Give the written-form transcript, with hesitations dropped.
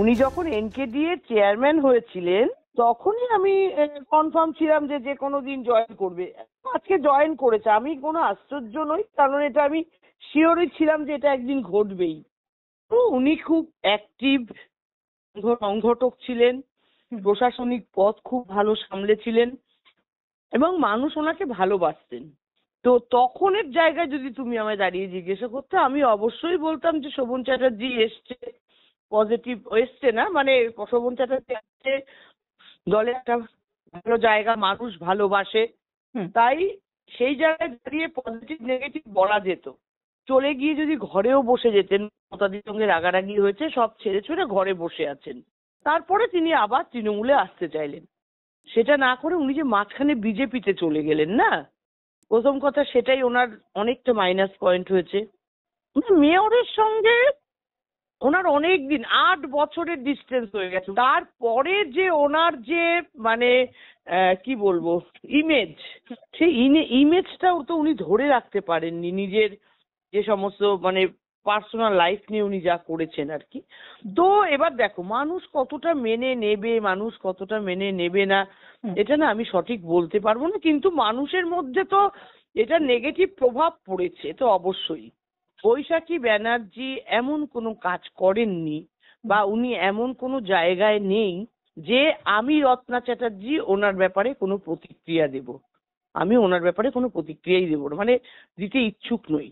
উনি যখন এনকেডি এর চেয়ারম্যান হয়েছিলেন তখনই আমি কনফার্ম ছিলাম যে যে কোনো দিন জয়েন করবে। আজকে জয়েন করেছে, আমি কোনো আশ্চর্য নই, কারণ এটা আমি শিওরই ছিলাম যে এটা একদিন ঘটবেই। তো উনি খুব অ্যাক্টিভ সংগঠক ছিলেন, প্রশাসনিক পদ খুব ভালো সামলেছিলেন এবং মানুষ ওনাকে ভালোবাসতেন। তো তখনের জায়গায় যদি তুমি আমায় দাঁড়িয়ে জিজ্ঞাসা করতে, আমি অবশ্যই বলতাম যে শোভন চ্যাটার্জি এসছে, পজিটিভ এসছে না মানে শোভন চ্যাটার্জি আসছে, দলে একটা ভালো জায়গা, মানুষ ভালোবাসে, তাই সেই জায়গায় দাঁড়িয়ে পজিটিভ নেগেটিভ বলা যেত। চলে গিয়ে যদি ঘরেও বসে যেতেন, মমতাদির সঙ্গে রাগারাগি হয়েছে, সব ছেড়ে ছুড়ে ঘরে বসে আছেন, তারপরে তিনি আবার তৃণমূলে আসতে চাইলেন। সেটা না করে উনি যে মাঝখানে বিজেপিতে চলে গেলেন না, প্রথম কথা সেটাই ওনার অনেকটা মাইনাস পয়েন্ট হয়েছে। মেয়রের সঙ্গে ওনার অনেক দিন 8 বছরের ডিস্টেন্স হয়ে গেছে, তারপরে যে ওনার যে মানে কি বলবো ইমেজ, সেই ইমেজটাও তো উনি ধরে রাখতে পারেননি, নিজের যে সমস্ত মানে পার্সোনাল লাইফ নিয়ে উনি যা করেছেন আর কি। তো এবার দেখো মানুষ কতটা মেনে নেবে, মানুষ কতটা মেনে নেবে না, এটা না আমি সঠিক বলতে পারবো না, কিন্তু মানুষের মধ্যে তো এটা নেগেটিভ প্রভাব পড়েছে তো অবশ্যই। বৈশাখী ব্যানার্জি এমন কোনো কাজ করেননি বা উনি এমন কোনো জায়গায় নেই যে আমি রত্না চ্যাটার্জি ওনার ব্যাপারে কোনো প্রতিক্রিয়া দেব। আমি ওনার ব্যাপারে কোনো প্রতিক্রিয়াই দেবো না, মানে দিতে ইচ্ছুক নই।